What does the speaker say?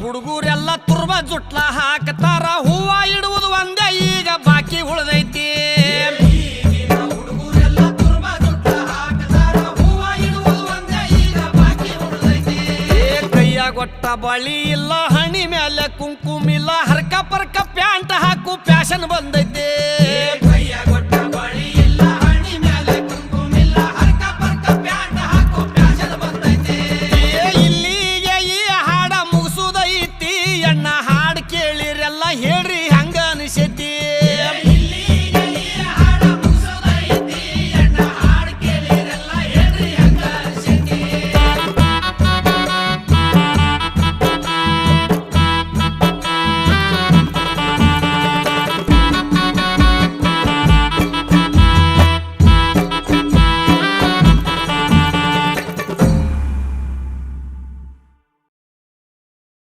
ಹುಡುಗರೆಲ್ಲ ತುರ್ಬ ಜುಟ್ಲ ಹಾಕ್ತಾರ ಹೂವ ಇಡುವುದು ಒಂದೇ ಈಗ ಬಾಕಿ ಉಳಿದೈತಿ ಕೈಯ ಗೊಟ್ಟ ಬಳಿ ಇಲ್ಲ ಹಣಿ ಮೇಲೆ ಕುಂಕುಮಿಲ್ಲ ಹರ್ಕ ಪರ್ಕ ಪ್ಯಾಂಟ್ ಹಾಕು ಫ್ಯಾಷನ್ ಬಂದೈತಿ